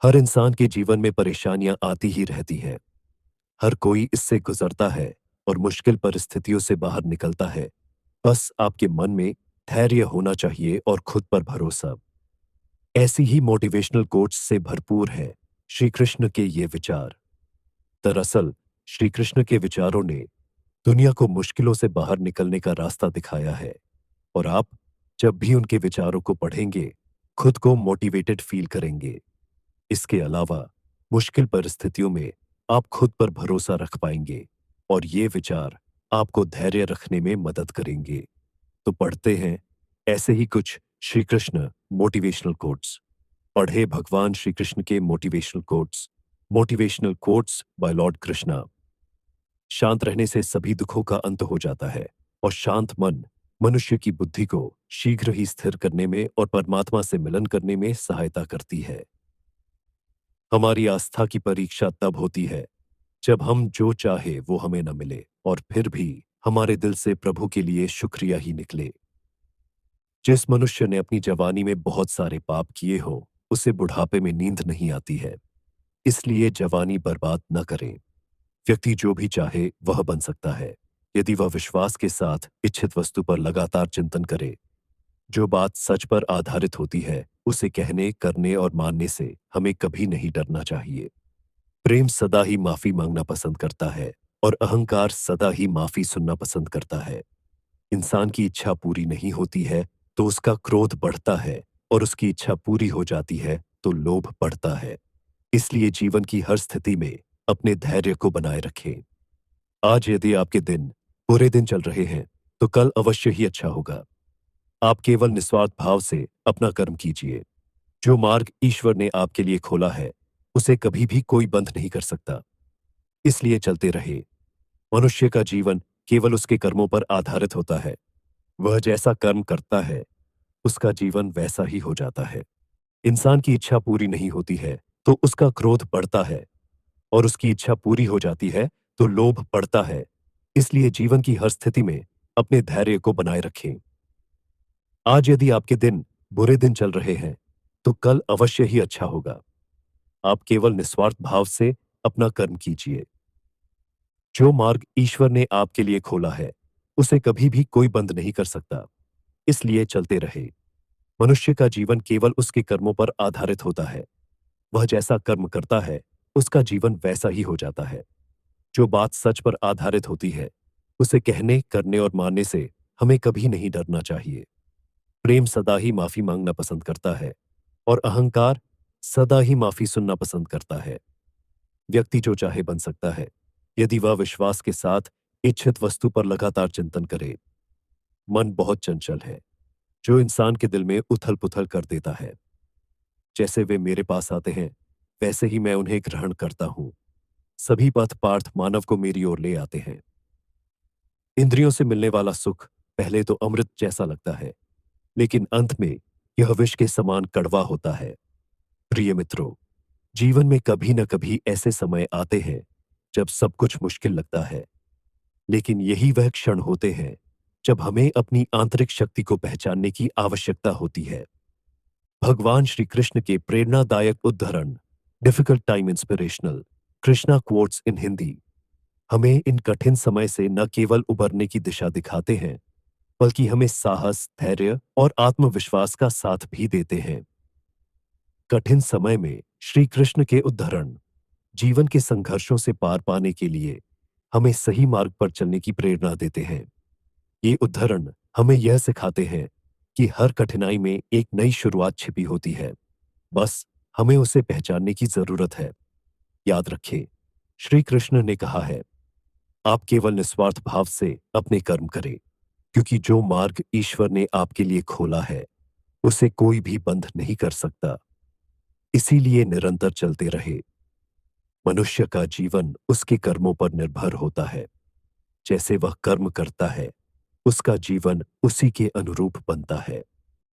हर इंसान के जीवन में परेशानियां आती ही रहती हैं। हर कोई इससे गुजरता है और मुश्किल परिस्थितियों से बाहर निकलता है। बस आपके मन में धैर्य होना चाहिए और खुद पर भरोसा। ऐसी ही मोटिवेशनल कोट्स से भरपूर है श्री कृष्ण के ये विचार। दरअसल श्री कृष्ण के विचारों ने दुनिया को मुश्किलों से बाहर निकलने का रास्ता दिखाया है। और आप जब भी उनके विचारों को पढ़ेंगे, खुद को मोटिवेटेड फील करेंगे। इसके अलावा मुश्किल परिस्थितियों में आप खुद पर भरोसा रख पाएंगे और ये विचार आपको धैर्य रखने में मदद करेंगे। तो पढ़ते हैं ऐसे ही कुछ श्री कृष्ण मोटिवेशनल कोट्स। पढ़े भगवान श्री कृष्ण के motivational quotes. Motivational quotes by Lord Krishna. शांत रहने से सभी दुखों का अंत हो जाता है और शांत मन मनुष्य की बुद्धि को शीघ्र ही स्थिर करने में और परमात्मा से मिलन करने में सहायता करती है। हमारी आस्था की परीक्षा तब होती है जब हम जो चाहे वो हमें न मिले और फिर भी हमारे दिल से प्रभु के लिए शुक्रिया ही निकले। जिस मनुष्य ने अपनी जवानी में बहुत सारे पाप किए हो, उसे बुढ़ापे में नींद नहीं आती है। इसलिए जवानी बर्बाद न करें। व्यक्ति जो भी चाहे वह बन सकता है, यदि वह विश्वास के साथ इच्छित वस्तु पर लगातार चिंतन करे। जो बात सच पर आधारित होती है, उसे कहने, करने और मानने से हमें कभी नहीं डरना चाहिए। प्रेम सदा ही माफी मांगना पसंद करता है और अहंकार सदा ही माफी सुनना पसंद करता है। इंसान की इच्छा पूरी नहीं होती है तो उसका क्रोध बढ़ता है और उसकी इच्छा पूरी हो जाती है तो लोभ बढ़ता है। इसलिए जीवन की हर स्थिति में अपने धैर्य को बनाए रखें। आज यदि आपके दिन बुरे दिन चल रहे हैं तो कल अवश्य ही अच्छा होगा। आप केवल निस्वार्थ भाव से अपना कर्म कीजिए। जो मार्ग ईश्वर ने आपके लिए खोला है, उसे कभी भी कोई बंद नहीं कर सकता। इसलिए चलते रहे। मनुष्य का जीवन केवल उसके कर्मों पर आधारित होता है। वह जैसा कर्म करता है, उसका जीवन वैसा ही हो जाता है। इंसान की इच्छा पूरी नहीं होती है तो उसका क्रोध बढ़ता है और उसकी इच्छा पूरी हो जाती है तो लोभ बढ़ता है। इसलिए जीवन की हर स्थिति में अपने धैर्य को बनाए रखें। आज यदि आपके दिन बुरे दिन चल रहे हैं तो कल अवश्य ही अच्छा होगा। आप केवल निस्वार्थ भाव से अपना कर्म कीजिए। जो मार्ग ईश्वर ने आपके लिए खोला है, उसे कभी भी कोई बंद नहीं कर सकता। इसलिए चलते रहे। मनुष्य का जीवन केवल उसके कर्मों पर आधारित होता है। वह जैसा कर्म करता है, उसका जीवन वैसा ही हो जाता है। जो बात सच पर आधारित होती है, उसे कहने, करने और मानने से हमें कभी नहीं डरना चाहिए। प्रेम सदा ही माफी मांगना पसंद करता है और अहंकार सदा ही माफी सुनना पसंद करता है। व्यक्ति जो चाहे बन सकता है, यदि वह विश्वास के साथ इच्छित वस्तु पर लगातार चिंतन करे। मन बहुत चंचल है, जो इंसान के दिल में उथल पुथल कर देता है। जैसे वे मेरे पास आते हैं, वैसे ही मैं उन्हें ग्रहण करता हूं। सभी पथ पार्थ मानव को मेरी ओर ले आते हैं। इंद्रियों से मिलने वाला सुख पहले तो अमृत जैसा लगता है, लेकिन अंत में यह विष के समान कड़वा होता है। प्रिय मित्रों, जीवन में कभी न कभी ऐसे समय आते हैं जब सब कुछ मुश्किल लगता है, लेकिन यही वह क्षण होते हैं जब हमें अपनी आंतरिक शक्ति को पहचानने की आवश्यकता होती है। भगवान श्री कृष्ण के प्रेरणादायक उद्धरण, difficult time inspirational Krishna quotes in Hindi, हमें इन कठिन समय से न केवल उबरने की दिशा दिखाते हैं, बल्कि हमें साहस, धैर्य और आत्मविश्वास का साथ भी देते हैं। कठिन समय में श्री कृष्ण के उद्धरण जीवन के संघर्षों से पार पाने के लिए हमें सही मार्ग पर चलने की प्रेरणा देते हैं। ये उद्धरण हमें यह सिखाते हैं कि हर कठिनाई में एक नई शुरुआत छिपी होती है। बस हमें उसे पहचानने की जरूरत है। याद रखें, श्री कृष्ण ने कहा है, आप केवल निस्वार्थ भाव से अपने कर्म करें, क्योंकि जो मार्ग ईश्वर ने आपके लिए खोला है, उसे कोई भी बंद नहीं कर सकता। इसीलिए निरंतर चलते रहे। मनुष्य का जीवन उसके कर्मों पर निर्भर होता है। जैसे वह कर्म करता है, उसका जीवन उसी के अनुरूप बनता है।